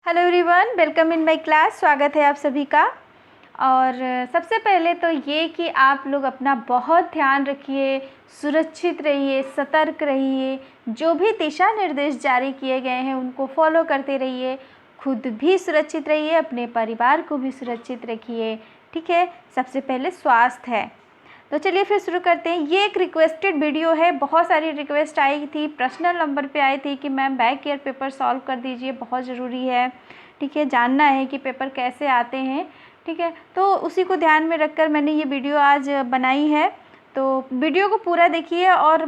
Hello everyone, welcome in my class. स्वागत है आप सभी का। और सबसे पहले तो ये कि आप लोग अपना बहुत ध्यान रखिए, सुरक्षित रहिए, सतर्क रहिए। जो भी दिशा निर्देश जारी किए गए हैं उनको फॉलो करते रहिए। खुद भी सुरक्षित रहिए, अपने परिवार को भी सुरक्षित रखिए। ठीक है, सबसे पहले स्वास्थ्य है। तो चलिए फिर शुरू करते हैं। ये एक रिक्वेस्टेड वीडियो है, बहुत सारी रिक्वेस्ट आई थी, पर्सनल नंबर पे आई थी कि ma'am back year paper solve कर दीजिए, बहुत ज़रूरी है। ठीक है, जानना है कि पेपर कैसे आते हैं। ठीक है, तो उसी को ध्यान में रखकर मैंने ये वीडियो आज बनाई है। तो वीडियो को पूरा देखिए और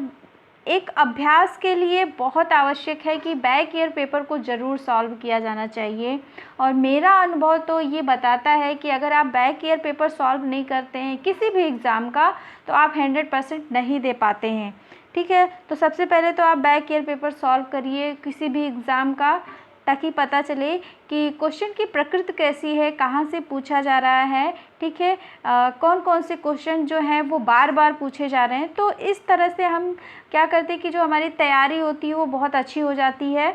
एक अभ्यास के लिए बहुत आवश्यक है कि बैक ईयर पेपर को ज़रूर सॉल्व किया जाना चाहिए। और मेरा अनुभव तो ये बताता है कि अगर आप बैक ईयर पेपर सॉल्व नहीं करते हैं किसी भी एग्ज़ाम का, तो आप 100% नहीं दे पाते हैं। ठीक है, तो सबसे पहले तो आप बैक ईयर पेपर सॉल्व करिए किसी भी एग्ज़ाम का, ताकि पता चले कि क्वेश्चन की प्रकृति कैसी है, कहाँ से पूछा जा रहा है। ठीक है, कौन कौन से क्वेश्चन जो हैं वो बार बार पूछे जा रहे हैं। तो इस तरह से हम क्या करते हैं कि जो हमारी तैयारी होती है वो बहुत अच्छी हो जाती है।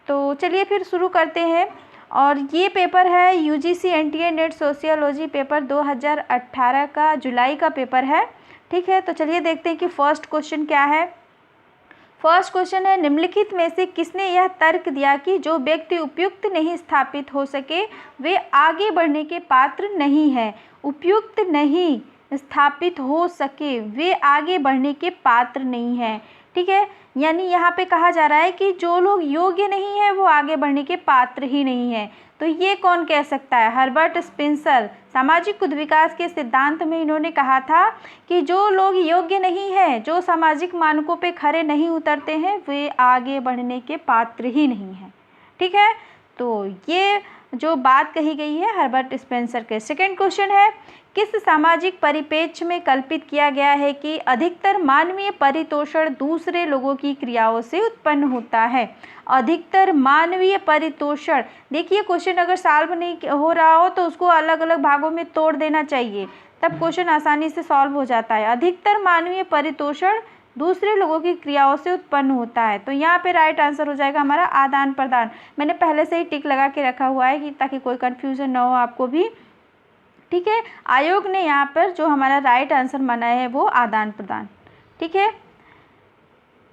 तो चलिए फिर शुरू करते हैं। और ये पेपर है UGC NTA net sociology paper 2018 का जुलाई का पेपर है। ठीक है, तो चलिए देखते हैं कि फर्स्ट क्वेश्चन क्या है। फर्स्ट क्वेश्चन है, निम्नलिखित में से किसने यह तर्क दिया कि जो व्यक्ति उपयुक्त नहीं स्थापित हो सके वे आगे बढ़ने के पात्र नहीं है। उपयुक्त नहीं स्थापित हो सके वे आगे बढ़ने के पात्र नहीं है। ठीक है, यानी यहाँ पे कहा जा रहा है कि जो लोग योग्य नहीं है वो आगे बढ़ने के पात्र ही नहीं है। तो ये कौन कह सकता है? हर्बर्ट स्पेंसर सामाजिक खुद विकास के सिद्धांत में इन्होंने कहा था कि जो लोग योग्य नहीं हैं, जो सामाजिक मानकों पे खरे नहीं उतरते हैं, वे आगे बढ़ने के पात्र ही नहीं हैं। ठीक है, तो ये जो बात कही गई है हर्बर्ट स्पेंसर के। सेकंड क्वेश्चन है, किस सामाजिक परिप्रेक्ष्य में कल्पित किया गया है कि अधिकतर मानवीय परितोषण दूसरे लोगों की क्रियाओं से उत्पन्न होता है? अधिकतर मानवीय परितोषण, देखिए क्वेश्चन अगर सॉल्व नहीं हो रहा हो तो उसको अलग अलग भागों में तोड़ देना चाहिए, तब क्वेश्चन आसानी से सॉल्व हो जाता है। अधिकतर मानवीय परितोषण दूसरे लोगों की क्रियाओं से उत्पन्न होता है। तो यहाँ पे राइट आंसर हो जाएगा हमारा आदान प्रदान। मैंने पहले से ही टिक लगा के रखा हुआ है कि ताकि कोई कन्फ्यूज़न ना हो आपको भी। ठीक है, आयोग ने यहाँ पर जो हमारा राइट आंसर माना है वो आदान प्रदान। ठीक है,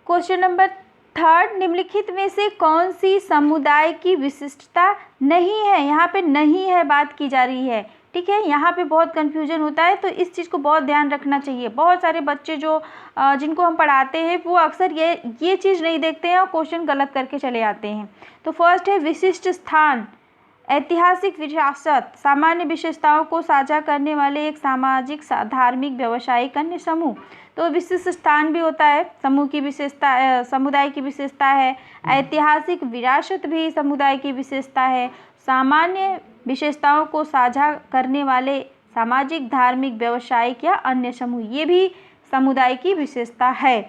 क्वेश्चन नंबर थर्ड, निम्नलिखित में से कौन सी समुदाय की विशिष्टता नहीं है? यहाँ पे नहीं है बात की जा रही है। ठीक है, यहाँ पे बहुत कन्फ्यूजन होता है, तो इस चीज़ को बहुत ध्यान रखना चाहिए। बहुत सारे बच्चे जो जिनको हम पढ़ाते हैं वो अक्सर ये चीज़ नहीं देखते हैं और क्वेश्चन गलत करके चले आते हैं। तो फर्स्ट है विशिष्ट स्थान, ऐतिहासिक विरासत, सामान्य विशेषताओं को साझा करने वाले एक सामाजिक धार्मिक व्यावसायिक अन्य समूह। तो विशिष्ट स्थान भी होता है, समूह की विशेषता, समुदाय की विशेषता है। ऐतिहासिक विरासत भी समुदाय की विशेषता है। सामान्य विशेषताओं को साझा करने वाले सामाजिक धार्मिक व्यावसायिक या अन्य समूह, ये भी समुदाय की विशेषता है।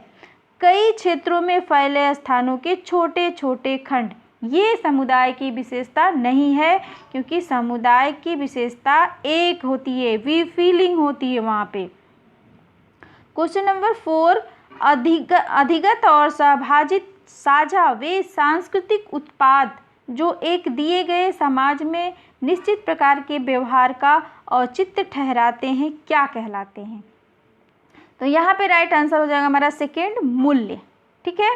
कई क्षेत्रों में फैले स्थानों के छोटे छोटे खंड, ये समुदाय की विशेषता नहीं है, क्योंकि समुदाय की विशेषता एक होती है, वी फीलिंग होती है वहाँ पे। क्वेश्चन नंबर 4, अधिगत और सहभाजित साझा वे सांस्कृतिक उत्पाद जो एक दिए गए समाज में निश्चित प्रकार के व्यवहार का औचित्य ठहराते हैं, क्या कहलाते हैं? तो यहाँ पे राइट आंसर हो जाएगा हमारा सेकेंड, मूल्य। ठीक है,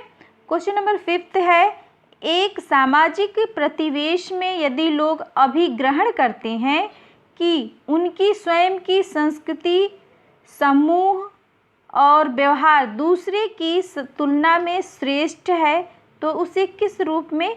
क्वेश्चन नंबर 5 है, एक सामाजिक प्रतिवेश में यदि लोग अभिग्रहण करते हैं कि उनकी स्वयं की संस्कृति, समूह और व्यवहार दूसरे की तुलना में श्रेष्ठ है, तो उसे किस रूप में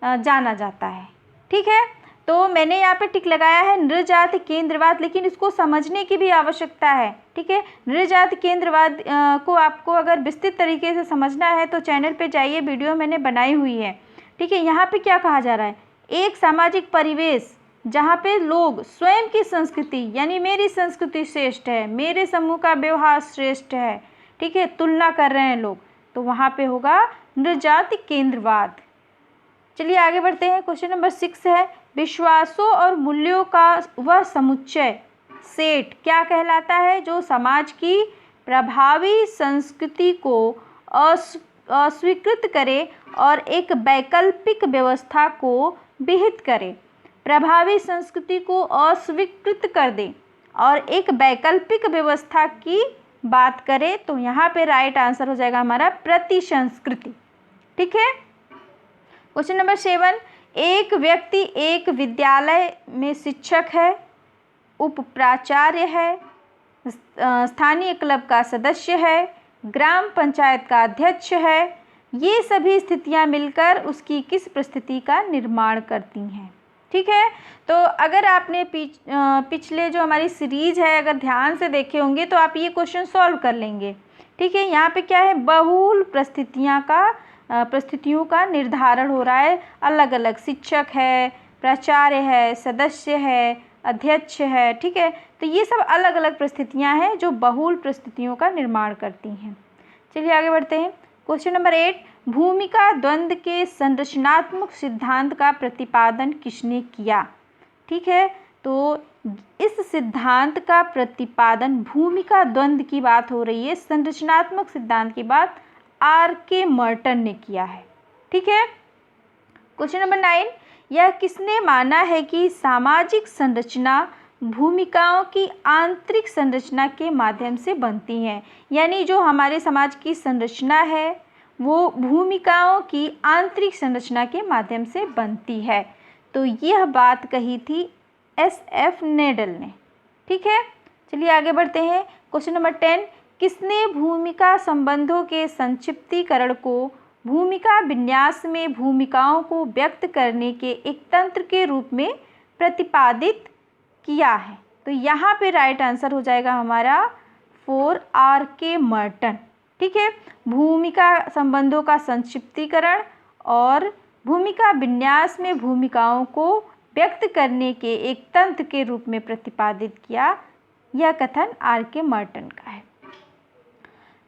जाना जाता है? ठीक है, तो मैंने यहाँ पे टिक लगाया है नृजाति केंद्रवाद, लेकिन इसको समझने की भी आवश्यकता है। ठीक है, नृजाति केंद्रवाद को आपको अगर विस्तृत तरीके से समझना है तो चैनल पे जाइए, वीडियो मैंने बनाई हुई है। ठीक है, यहाँ पे क्या कहा जा रहा है? एक सामाजिक परिवेश जहाँ पे लोग स्वयं की संस्कृति, यानी मेरी संस्कृति श्रेष्ठ है, मेरे समूह का व्यवहार श्रेष्ठ है, ठीक है, तुलना कर रहे हैं लोग, तो वहाँ पे होगा नृजाति केंद्रवाद। चलिए आगे बढ़ते हैं। क्वेश्चन नंबर 6 है, विश्वासों और मूल्यों का वह समुच्चय, सेट, क्या कहलाता है जो समाज की प्रभावी संस्कृति को अस्वीकृत करे और एक वैकल्पिक व्यवस्था को विहित करे, प्रभावी संस्कृति को अस्वीकृत कर दे और एक वैकल्पिक व्यवस्था की बात करें, तो यहाँ पे राइट आंसर हो जाएगा हमारा प्रति संस्कृति। ठीक है। क्वेश्चन नंबर 7, एक व्यक्ति एक विद्यालय में शिक्षक है, उप प्राचार्य है, स्थानीय क्लब का सदस्य है, ग्राम पंचायत का अध्यक्ष है, ये सभी स्थितियां मिलकर उसकी किस परिस्थिति का निर्माण करती हैं। ठीक है। तो अगर आपने पिछले जो हमारी सीरीज है अगर ध्यान से देखे होंगे तो आप ये क्वेश्चन सॉल्व कर लेंगे। ठीक है। यहाँ पे क्या है, बहुल परिस्थितियों का निर्धारण हो रहा है। अलग अलग शिक्षक है, प्राचार्य है, सदस्य है, अध्यक्ष है। ठीक है। तो ये सब अलग अलग परिस्थितियाँ हैं जो बहुल परिस्थितियों का निर्माण करती हैं। चलिए आगे बढ़ते हैं। क्वेश्चन नंबर 8, भूमिका द्वंद्व के संरचनात्मक सिद्धांत का प्रतिपादन किसने किया। ठीक है। तो इस सिद्धांत का प्रतिपादन, भूमिका द्वंद्व की बात हो रही है, संरचनात्मक सिद्धांत की बात R.K. मर्टन ने किया है। ठीक है। क्वेश्चन नंबर 9, यह किसने माना है कि सामाजिक संरचना भूमिकाओं की आंतरिक संरचना के माध्यम से बनती हैं। यानी जो हमारे समाज की संरचना है वो भूमिकाओं की आंतरिक संरचना के माध्यम से बनती है। तो यह बात कही थी SF नेडल ने। ठीक है। चलिए आगे बढ़ते हैं। क्वेश्चन नंबर 10, किसने भूमिका संबंधों के संक्षिप्तीकरण को भूमिका विन्यास में भूमिकाओं को व्यक्त करने के एक तंत्र के रूप में प्रतिपादित किया है। तो यहाँ पे राइट आंसर हो जाएगा हमारा 4 R.K. मर्टन। ठीक है। भूमिका संबंधों का संक्षिप्तीकरण और भूमिका विन्यास में भूमिकाओं को व्यक्त करने के एक तंत्र के रूप में प्रतिपादित किया, यह कथन R.K. मर्टन का है।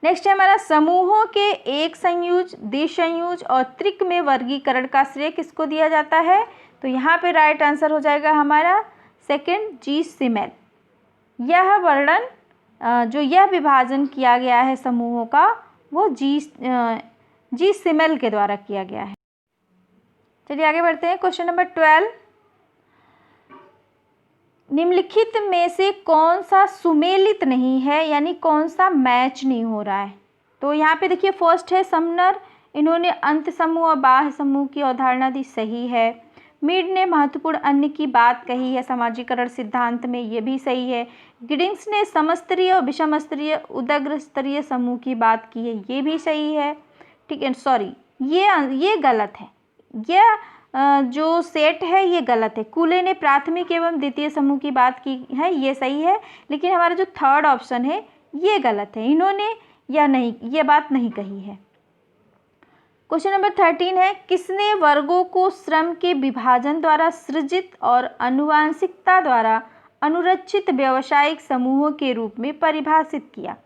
नेक्स्ट है हमारा समूहों के एक संयुज, द्विसंयुज और त्रिक में वर्गीकरण का श्रेय किसको दिया जाता है। तो यहाँ पे राइट आंसर हो जाएगा हमारा सेकंड G. सिमेल। यह वर्णन जो यह विभाजन किया गया है समूहों का वो G. सिमेल के द्वारा किया गया है। चलिए आगे बढ़ते हैं। क्वेश्चन नंबर 12, निम्नलिखित में से कौन सा सुमेलित नहीं है, यानी कौन सा मैच नहीं हो रहा है। तो यहाँ पे देखिए फर्स्ट है समनर, इन्होंने अंत समूह और बाह्य समूह की अवधारणा दी, सही है। मीड ने महत्वपूर्ण अन्य की बात कही है सामाजिकरण सिद्धांत में, ये भी सही है। गिडिंग्स ने समस्तरीय और विषम स्तरीय उदग्र स्तरीय समूह की बात की है, ये भी सही है। ठीक है, सॉरी ये गलत है, यह जो सेट है ये गलत है। कूले ने प्राथमिक एवं द्वितीय समूह की बात की है, ये सही है। लेकिन हमारा जो थर्ड ऑप्शन है ये गलत है, इन्होंने ये बात नहीं कही है। क्वेश्चन नंबर 13 है, किसने वर्गों को श्रम के विभाजन द्वारा सृजित और आनुवांशिकता द्वारा अनुरक्षित व्यावसायिक समूहों के रूप में परिभाषित किया।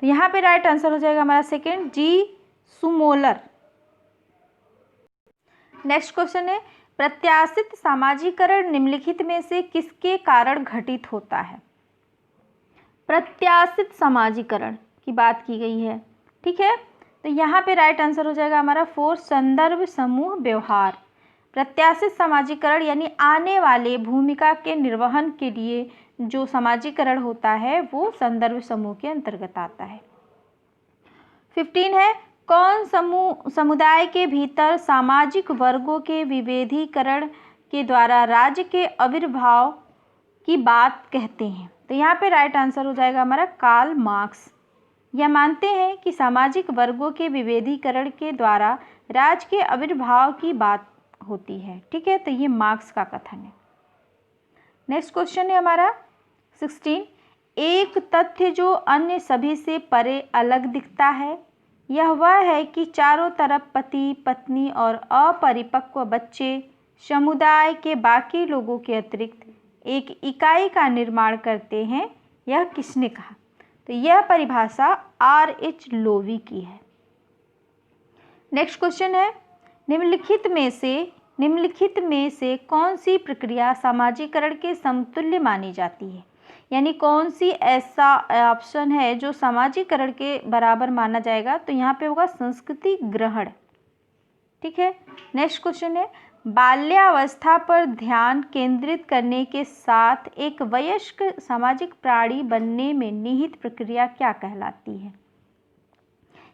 तो यहाँ पे राइट आंसर हो जाएगा हमारा सेकेंड G. सुमोलर। नेक्स्ट क्वेश्चन है, प्रत्याशित सामाजिकरण निम्नलिखित में से किसके कारण घटित होता है। प्रत्याशित सामाजिकरण की बात की गई है। ठीक है, तो यहाँ पे राइट आंसर हो जाएगा हमारा 4 संदर्भ समूह व्यवहार। प्रत्याशित सामाजिकरण यानी आने वाले भूमिका के निर्वहन के लिए जो सामाजिकरण होता है वो संदर्भ समूह के अंतर्गत आता है। 15 है, कौन समुदाय के भीतर सामाजिक वर्गों के विभेदीकरण के द्वारा राज्य के आविर्भाव की बात कहते हैं। तो यहाँ पे राइट आंसर हो जाएगा हमारा कार्ल मार्क्स। यह मानते हैं कि सामाजिक वर्गों के विभेदीकरण के द्वारा राज्य के आविर्भाव की बात होती है। ठीक है, तो ये मार्क्स का कथन है। नेक्स्ट क्वेश्चन है हमारा 16, एक तथ्य जो अन्य सभी से परे अलग दिखता है यह वह है कि चारों तरफ पति पत्नी और अपरिपक्व बच्चे समुदाय के बाकी लोगों के अतिरिक्त एक इकाई का निर्माण करते हैं। यह किसने कहा। तो यह परिभाषा R.H. लोवी की है। नेक्स्ट क्वेश्चन है, निम्नलिखित में से कौन सी प्रक्रिया सामाजिकरण के समतुल्य मानी जाती है। यानी कौन सी ऐसा ऑप्शन है जो सामाजिकरण के बराबर माना जाएगा। तो यहाँ पे होगा संस्कृति ग्रहण। ठीक है, नेक्स्ट क्वेश्चन है, बाल्यावस्था पर ध्यान केंद्रित करने के साथ एक वयस्क सामाजिक प्राणी बनने में निहित प्रक्रिया क्या कहलाती है?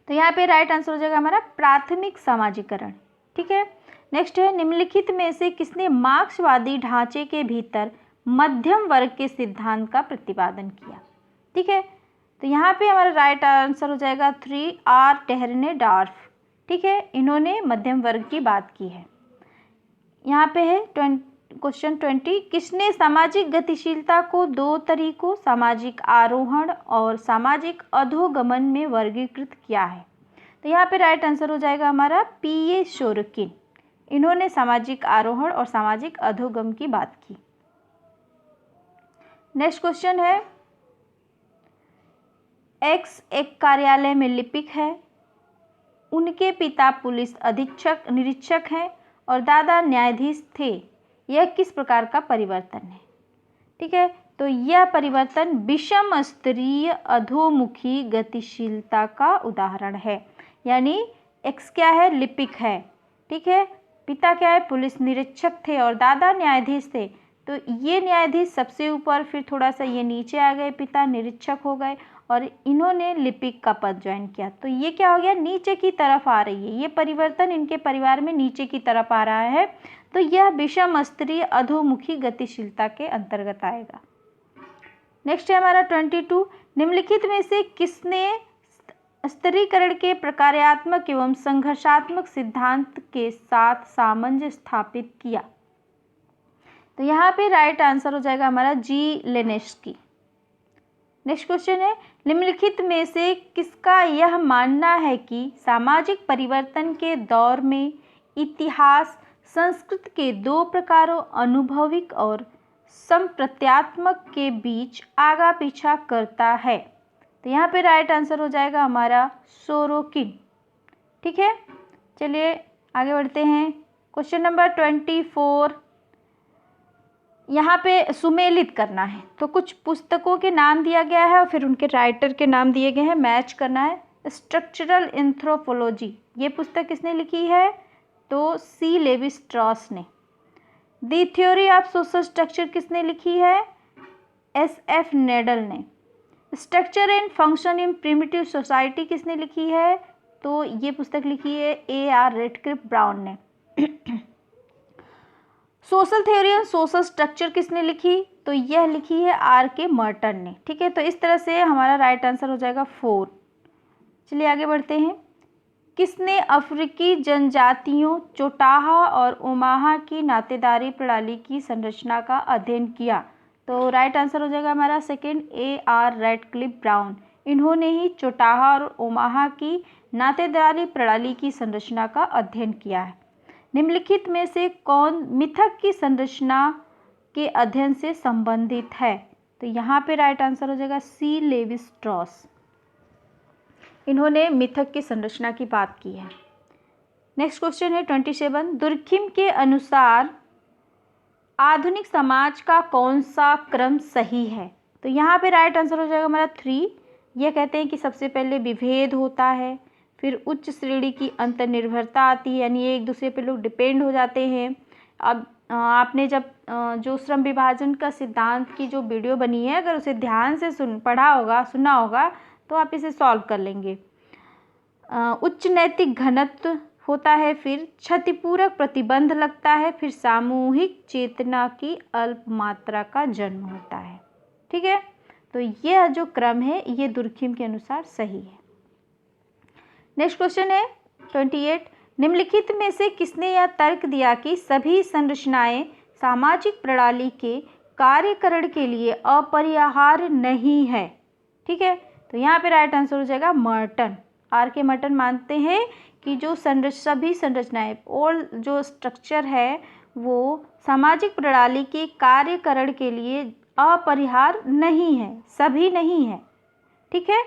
तो यहाँ पे राइट आंसर हो जाएगा हमारा प्राथमिक सामाजिकरण। ठीक है, नेक्स्ट है निम्नलिखित में से किसने मार्क्सवादी ढांचे के भीतर मध्यम वर्ग के सिद्धांत का प्रतिपादन किया? ठीक है, तो यहाँ पे हमारा राइट आंसर हो जाएगा 3 आर टेहरने-डार्फ। ठीक है, इन्होंने मध्यम वर्ग की बात की है। यहाँ पे है क्वेश्चन 20, किसने सामाजिक गतिशीलता को 2 तरीकों सामाजिक आरोहण और सामाजिक अधोगमन में वर्गीकृत किया है? तो यहाँ पे राइट आंसर हो जाएगा हमारा पीए शोरकिन। इन्होंने सामाजिक आरोहण और सामाजिक अधोगम की बात की। नेक्स्ट क्वेश्चन है, एक्स एक कार्यालय में लिपिक है, उनके पिता पुलिस अधीक्षक निरीक्षक हैं और दादा न्यायाधीश थे। यह किस प्रकार का परिवर्तन है? ठीक है, तो यह परिवर्तन विषम स्तरीय अधोमुखी गतिशीलता का उदाहरण है। यानी एक्स क्या है? लिपिक है। ठीक है, पिता क्या है? पुलिस निरीक्षक थे और दादा न्यायाधीश थे। तो ये न्यायाधीश सबसे ऊपर, फिर थोड़ा सा ये नीचे आ गए, पिता निरीक्षक हो गए और इन्होंने लिपिक का पद ज्वाइन किया। तो ये क्या हो गया? नीचे की तरफ आ रही है, ये परिवर्तन इनके परिवार में नीचे की तरफ आ रहा है। तो यह विषम स्तरीय अधोमुखी गतिशीलता के अंतर्गत आएगा। नेक्स्ट है हमारा 22, निम्नलिखित में से किसने स्तरीकरण के प्रकार्यात्मक एवं संघर्षात्मक सिद्धांत के साथ सामंजस्य स्थापित किया? तो यहाँ पे राइट आंसर हो जाएगा हमारा जी लेनेस्की। नेक्स्ट क्वेश्चन है, निम्नलिखित में से किसका यह मानना है कि सामाजिक परिवर्तन के दौर में इतिहास संस्कृति के 2 प्रकारों अनुभविक और संप्रत्यात्मक के बीच आगा पीछा करता है? तो यहाँ पे राइट आंसर हो जाएगा हमारा सोरोकिन। ठीक है, चलिए आगे बढ़ते हैं। क्वेश्चन नंबर 24, यहाँ पे सुमेलित करना है। तो कुछ पुस्तकों के नाम दिया गया है और फिर उनके राइटर के नाम दिए गए हैं, मैच करना है। स्ट्रक्चरल एंथ्रोपोलॉजी, ये पुस्तक किसने लिखी है? तो सी लेवी स्ट्रॉस ने। The theory of social structure किसने लिखी है? एस.एफ. नेडल ने। Structure and function in primitive society किसने लिखी है? तो ये पुस्तक लिखी है ए.आर. रेडक्लिफ ब्राउन ने। Social theory and social structure किसने लिखी? तो यह लिखी है आर.के. मर्टन ने। ठीक है, तो इस तरह से हमारा राइट आंसर हो जाएगा 4। चलिए आगे बढ़ते हैं। किसने अफ्रीकी जनजातियों चोटाहा और ओमाहा की नातेदारी प्रणाली की संरचना का अध्ययन किया? तो राइट आंसर हो जाएगा हमारा सेकंड ए.आर. Radcliffe brown. इन्होंने ही चोटाहा और ओमाहा की नातेदारी प्रणाली की संरचना का अध्ययन किया है। निम्नलिखित में से कौन मिथक की संरचना के अध्ययन से संबंधित है? तो यहाँ पे राइट आंसर हो जाएगा सी लेवी स्ट्रॉस। इन्होंने मिथक की संरचना की बात की है। नेक्स्ट क्वेश्चन है 27, दुर्खिम के अनुसार आधुनिक समाज का कौन सा क्रम सही है? तो यहाँ पे राइट आंसर हो जाएगा हमारा 3। यह कहते हैं कि सबसे पहले विभेद होता है, फिर उच्च श्रेणी की अंतर्निर्भरता आती है, यानी एक दूसरे पे लोग डिपेंड हो जाते हैं। अब आपने जब जो श्रम विभाजन का सिद्धांत की जो वीडियो बनी है, अगर उसे ध्यान से सुना होगा तो आप इसे सॉल्व कर लेंगे। उच्च नैतिक घनत्व होता है, फिर क्षतिपूरक प्रतिबंध लगता है, फिर सामूहिक चेतना की अल्प मात्रा का जन्म होता है। ठीक है, तो यह जो क्रम है ये दुर्खिम के अनुसार सही है। नेक्स्ट क्वेश्चन है 28, निम्नलिखित में से किसने यह तर्क दिया कि सभी संरचनाएं सामाजिक प्रणाली के कार्यकरण के लिए अपरिहार्य नहीं है? ठीक है, तो यहाँ पे राइट आंसर हो जाएगा मर्टन। आर.के. मर्टन मानते हैं कि जो सभी संरचनाएं और जो स्ट्रक्चर है वो सामाजिक प्रणाली के कार्यकरण के लिए अपरिहार्य नहीं है, सभी नहीं है। ठीक है,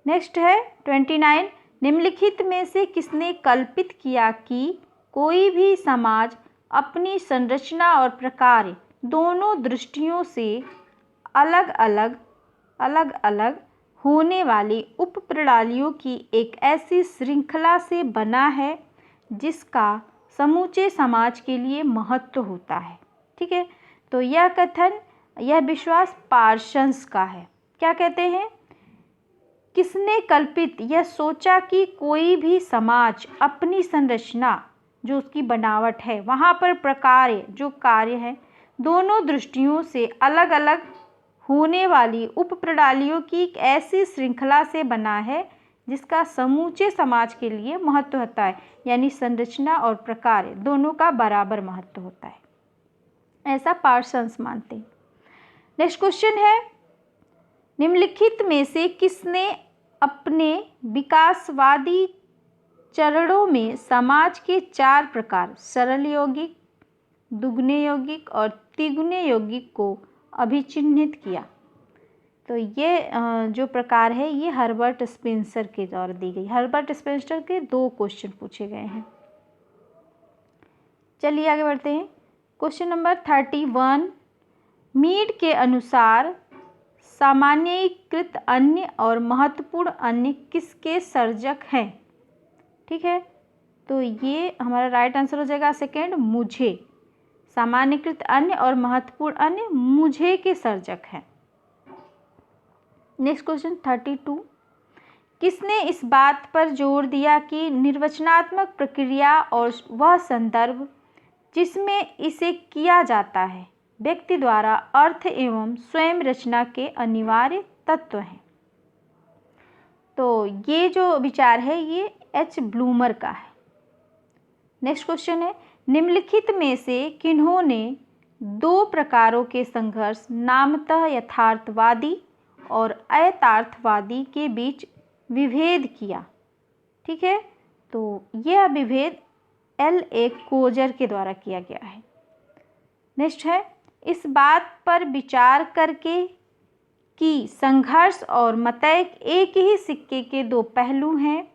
नेक्स्ट है 29, निम्नलिखित में से किसने कल्पित किया कि कोई भी समाज अपनी संरचना और प्रकार दोनों दृष्टियों से अलग अलग होने वाली उप प्रणालियों की एक ऐसी श्रृंखला से बना है जिसका समूचे समाज के लिए महत्व होता है। ठीक है, तो यह कथन, यह विश्वास पार्सन्स का है। क्या कहते हैं? किसने कल्पित यह सोचा कि कोई भी समाज अपनी संरचना, जो उसकी बनावट है, वहाँ पर प्रकार्य, जो कार्य है, दोनों दृष्टियों से अलग अलग होने वाली उप प्रणालियों की एक ऐसी श्रृंखला से बना है जिसका समूचे समाज के लिए महत्व होता है, यानी संरचना और प्रकार्य दोनों का बराबर महत्व होता है, ऐसा पार्सन्स मानते हैं। नेक्स्ट क्वेश्चन है, निम्नलिखित में से किसने अपने विकासवादी चरणों में समाज के 4 प्रकार, सरल यौगिक, दुगुने यौगिक और तिगुने यौगिक को अभिचिह्नित किया? तो ये जो प्रकार है ये हर्बर्ट स्पेंसर के द्वारा दी गई। हर्बर्ट स्पेंसर के 2 क्वेश्चन पूछे गए हैं। चलिए आगे बढ़ते हैं। क्वेश्चन नंबर 31, मीड के अनुसार सामान्यीकृत अन्य और महत्वपूर्ण अन्य किसके सर्जक हैं? ठीक है, तो ये हमारा राइट आंसर हो जाएगा सेकेंड, मुझे। सामान्यीकृत अन्य और महत्वपूर्ण अन्य मुझे के सर्जक हैं। नेक्स्ट क्वेश्चन 32, किसने इस बात पर जोर दिया कि निर्वचनात्मक प्रक्रिया और वह संदर्भ जिसमें इसे किया जाता है व्यक्ति द्वारा अर्थ एवं स्वयं रचना के अनिवार्य तत्व हैं? तो ये जो विचार है ये एच ब्लूमर का है। नेक्स्ट क्वेश्चन है, निम्नलिखित में से किन्होंने 2 प्रकारों के संघर्ष नामतः यथार्थवादी और अयथार्थवादी के बीच विभेद किया? ठीक है, तो यह विभेद L.A. कोजर के द्वारा किया गया है। नेक्स्ट है, इस बात पर विचार करके कि संघर्ष और मतय एक ही सिक्के के 2 पहलू हैं,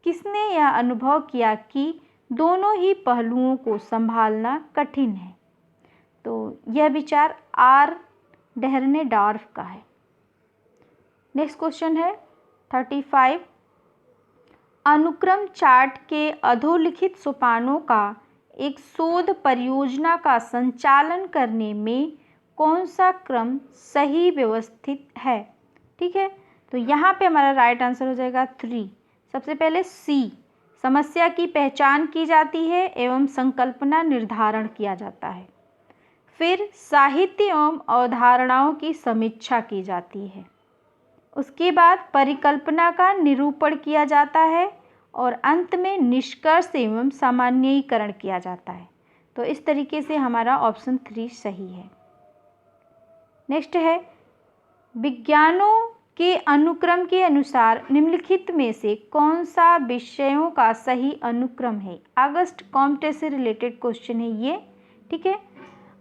किसने यह अनुभव किया कि दोनों ही पहलुओं को संभालना कठिन है? तो यह विचार R. डेहर्नेडॉर्फ का है। नेक्स्ट क्वेश्चन है 35, अनुक्रम चार्ट के अधोलिखित सोपानों का एक शोध परियोजना का संचालन करने में कौन सा क्रम सही व्यवस्थित है? ठीक है, तो यहाँ पे हमारा राइट आंसर हो जाएगा 3। सबसे पहले C, समस्या की पहचान की जाती है एवं संकल्पना निर्धारण किया जाता है। फिर साहित्य एवं अवधारणाओं की समीक्षा की जाती है। उसके बाद परिकल्पना का निरूपण किया जाता है और अंत में निष्कर्ष एवं सामान्यीकरण किया जाता है। तो इस तरीके से हमारा ऑप्शन 3 सही है। नेक्स्ट है, विज्ञानों के अनुक्रम के अनुसार निम्नलिखित में से कौन सा विषयों का सही अनुक्रम है? अगस्ट कॉम्टे से रिलेटेड क्वेश्चन है ये। ठीक है,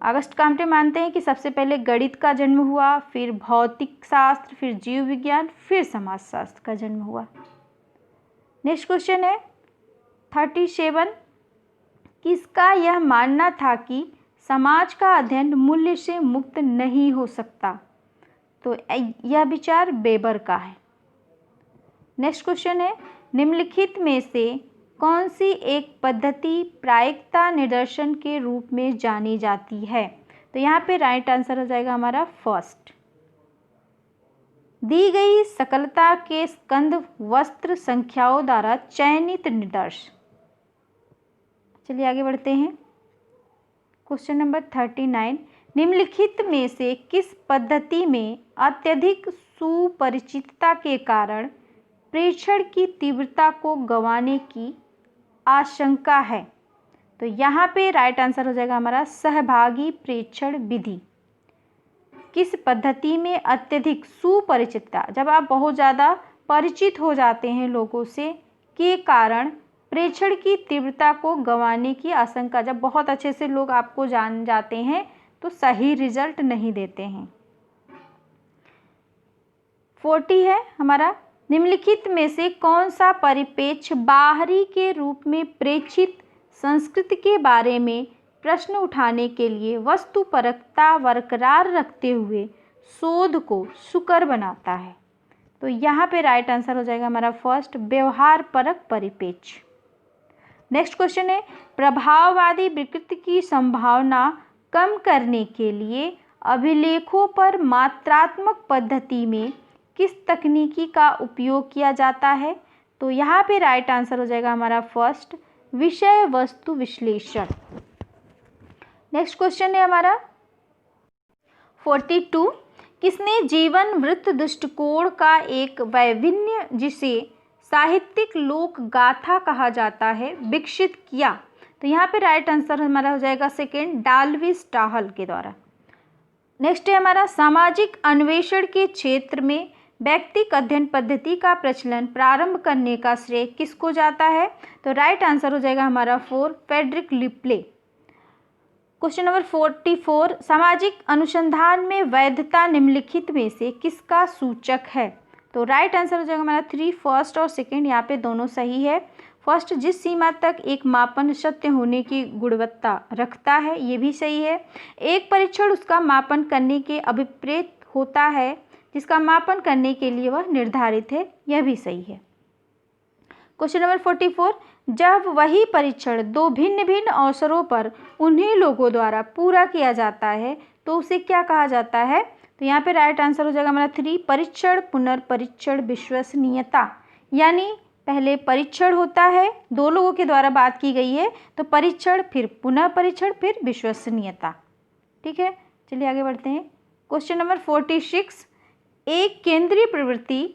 अगस्ट कॉम्टे मानते हैं कि सबसे पहले गणित का जन्म हुआ, फिर भौतिक शास्त्र, फिर जीव विज्ञान, फिर समाजशास्त्र का जन्म हुआ। नेक्स्ट क्वेश्चन है 37, किसका यह मानना था कि समाज का अध्ययन मूल्य से मुक्त नहीं हो सकता? तो यह विचार वेबर का है। नेक्स्ट क्वेश्चन है, निम्नलिखित में से कौन सी एक पद्धति प्रायिकता निदर्शन के रूप में जानी जाती है? तो यहाँ पे राइट आंसर हो जाएगा हमारा फर्स्ट। दी गई सकलता के स्कंद वस्त्र संख्याओं द्वारा चयनित निदर्श। चलिए आगे बढ़ते हैं। क्वेश्चन नंबर 39, निम्नलिखित में से किस पद्धति में अत्यधिक सुपरिचितता के कारण प्रेक्षण की तीव्रता को गंवाने की आशंका है? तो यहाँ पे राइट आंसर हो जाएगा हमारा सहभागी प्रेक्षण विधि। किस पद्धति में अत्यधिक सुपरिचितता, जब आप बहुत ज़्यादा परिचित हो जाते हैं लोगों से के कारण प्रेक्षण की तीव्रता को गंवाने की आशंका, जब बहुत अच्छे से लोग आपको जान जाते हैं तो सही रिजल्ट नहीं देते हैं। 40 है हमारा, निम्नलिखित में से कौन सा परिप्रेक्ष्य बाहरी के रूप में प्रेक्षित संस्कृति के बारे में प्रश्न उठाने के लिए वस्तुपरकता बरकरार रखते हुए शोध को सुकर बनाता है? तो यहाँ पे राइट आंसर हो जाएगा हमारा फर्स्ट, व्यवहार परक परिप्रेक्ष्य। नेक्स्ट क्वेश्चन है, प्रभाववादी विकृति की संभावना कम करने के लिए अभिलेखों पर मात्रात्मक पद्धति में किस तकनीकी का उपयोग किया जाता है? तो यहाँ पे राइट आंसर हो जाएगा हमारा फर्स्ट, विषय वस्तु विश्लेषण। नेक्स्ट क्वेश्चन है हमारा 42, किसने जीवन वृत्त दृष्टिकोण का एक वैभिन्न, जिसे साहित्यिक लोक गाथा कहा जाता है, विकसित किया? तो यहाँ पे राइट आंसर हमारा हो जाएगा सेकेंड, डाल्वी स्टाहल के द्वारा। नेक्स्ट है हमारा, सामाजिक अन्वेषण के क्षेत्र में व्यक्तिक अध्ययन पद्धति का प्रचलन प्रारंभ करने का श्रेय किसको जाता है? तो राइट आंसर हो जाएगा हमारा 4, फ्रेडरिक लिपले। क्वेश्चन नंबर 44, सामाजिक अनुसंधान में वैधता निम्नलिखित में से किसका सूचक है? तो राइट आंसर हो जाएगा हमारा 3, फर्स्ट और सेकेंड, यहाँ पे दोनों सही है। फर्स्ट, जिस सीमा तक एक मापन सत्य होने की गुणवत्ता रखता है, ये भी सही है। एक परीक्षण उसका मापन करने के अभिप्रेत होता है जिसका मापन करने के लिए वह निर्धारित है, यह भी सही है। क्वेश्चन नंबर 44, जब वही परीक्षण दो भिन्न भिन्न अवसरों पर उन्हीं लोगों द्वारा पूरा किया जाता है तो उसे क्या कहा जाता है? तो यहाँ पे राइट आंसर हो जाएगा हमारा 3, परीक्षण पुनर्परीक्षण विश्वसनीयता। यानी पहले परीक्षण होता है, दो लोगों के द्वारा बात की गई है, तो परीक्षण, फिर पुनः परीक्षण, फिर विश्वसनीयता। ठीक है, चलिए आगे बढ़ते हैं। क्वेश्चन नंबर 46, एक केंद्रीय प्रवृत्ति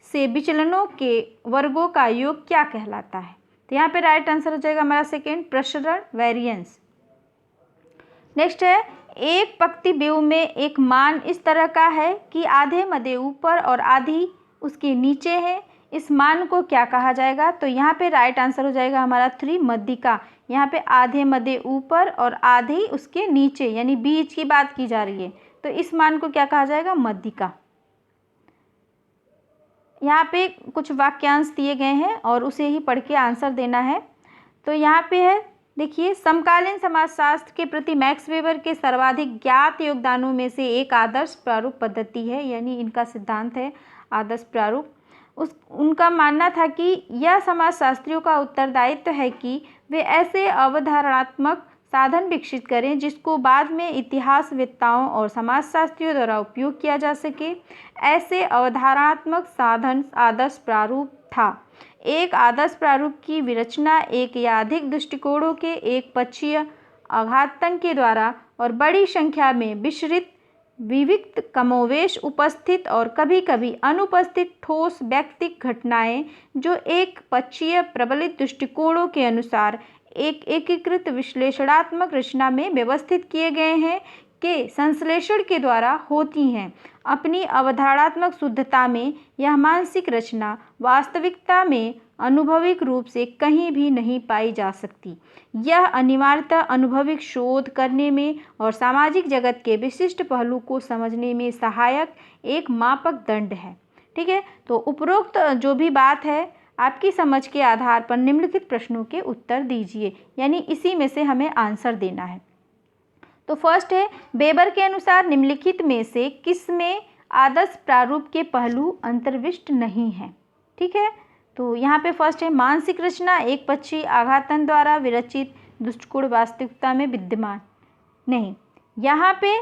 से विचलनों के वर्गों का योग क्या कहलाता है? तो यहाँ पे राइट आंसर हो जाएगा हमारा सेकेंड, प्रसरण, वेरिएंस। नेक्स्ट है, एक पंक्ति व्यू में एक मान इस तरह का है कि आधे मध्य ऊपर और आधी उसके नीचे है, इस मान को क्या कहा जाएगा? तो यहाँ पे राइट आंसर हो जाएगा हमारा 3, मध्यिका। यहाँ पे आधे मध्य ऊपर और आधी उसके नीचे, यानी बीच की बात की जा रही है, तो इस मान को क्या कहा जाएगा? मध्यिका। यहाँ पे कुछ वाक्यांश दिए गए हैं और उसे ही पढ़ के आंसर देना है। तो यहाँ पे है, देखिए, समकालीन समाजशास्त्र के प्रति मैक्स वेबर के सर्वाधिक ज्ञात योगदानों में से एक आदर्श प्रारूप पद्धति है, यानी इनका सिद्धांत है आदर्श प्रारूप। उनका मानना था कि यह समाजशास्त्रियों का उत्तरदायित्व है कि वे ऐसे अवधारणात्मक साधन विकसित करें जिसको बाद में इतिहासवेत्ताओं और समाजशास्त्रियों द्वारा उपयोग किया जा सके। ऐसे अवधारणात्मक साधन आदर्श प्रारूप था। एक आदर्श प्रारूप की विरचना एक या अधिक दृष्टिकोणों के एक पक्षीय आघातन के द्वारा और बड़ी संख्या में विस्तृत विविक्त कमोवेश उपस्थित और कभी कभी अनुपस्थित ठोस व्यक्तिक घटनाएं जो एक पक्षीय प्रबलित दृष्टिकोणों के अनुसार एक एकीकृत विश्लेषणात्मक रचना में व्यवस्थित किए गए हैं के संश्लेषण के द्वारा होती हैं। अपनी अवधारणात्मक शुद्धता में यह मानसिक रचना वास्तविकता में अनुभविक रूप से कहीं भी नहीं पाई जा सकती। यह अनिवार्यतः अनुभविक शोध करने में और सामाजिक जगत के विशिष्ट पहलू को समझने में सहायक एक मापक दंड है। ठीक है, तो उपरोक्त जो भी बात है आपकी समझ के आधार पर निम्नलिखित प्रश्नों के उत्तर दीजिए, यानी इसी में से हमें आंसर देना है। तो फर्स्ट है, वेबर के अनुसार निम्नलिखित में से किसमें आदर्श प्रारूप के पहलू अंतर्विष्ट नहीं है? ठीक है, तो यहाँ पे फर्स्ट है, मानसिक रचना एक पक्षी आघातन द्वारा विरचित दृष्टिकोण वास्तविकता में विद्यमान नहीं। यहाँ पे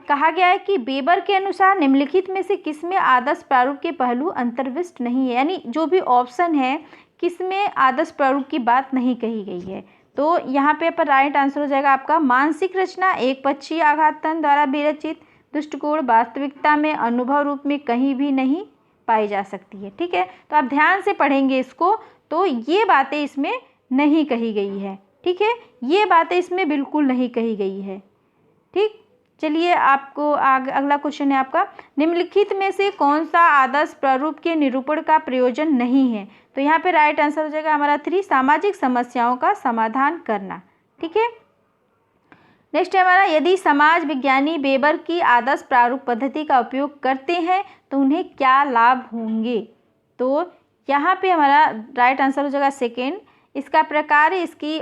कहा गया है कि वेबर के अनुसार निम्नलिखित में से किसमें आदर्श प्रारूप के पहलू अंतर्विष्ट नहीं है, यानी जो भी ऑप्शन है किसमें आदर्श प्रारूप की बात नहीं कही गई है। तो यहाँ पे पर राइट आंसर हो जाएगा आपका मानसिक रचना एक पक्षीय आघातन द्वारा विरचित दृष्टिकोण वास्तविकता में अनुभव रूप में कहीं भी नहीं पाई जा सकती है। ठीक है, तो आप ध्यान से पढ़ेंगे इसको, तो ये बातें इसमें नहीं कही गई है। ठीक है, ये बातें इसमें बिल्कुल नहीं कही गई है। ठीक, चलिए आपको अगला क्वेश्चन है आपका, निम्नलिखित में से कौन सा आदर्श प्रारूप के निरूपण का प्रयोजन नहीं है? तो यहाँ पे राइट आंसर हो जाएगा हमारा 3, सामाजिक समस्याओं का समाधान करना। ठीक है, नेक्स्ट है हमारा, यदि समाज विज्ञानी वेबर की आदर्श प्रारूप पद्धति का उपयोग करते हैं तो उन्हें क्या लाभ होंगे? तो यहाँ पे हमारा राइट आंसर हो जाएगा सेकेंड, इसका प्रकार इसकी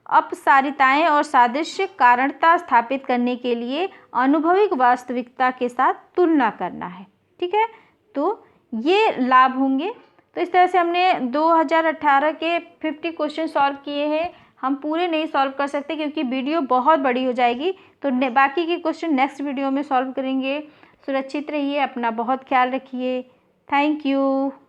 अपसारिताएं और सादृश्य कारणता स्थापित करने के लिए अनुभविक वास्तविकता के साथ तुलना करना है। ठीक है, तो ये लाभ होंगे। तो इस तरह से हमने 2018 के 50 क्वेश्चन सॉल्व किए हैं। हम पूरे नहीं सॉल्व कर सकते क्योंकि वीडियो बहुत बड़ी हो जाएगी, तो बाकी के क्वेश्चन नेक्स्ट वीडियो में सॉल्व करेंगे। सुरक्षित रहिए, अपना बहुत ख्याल रखिए। Thank you.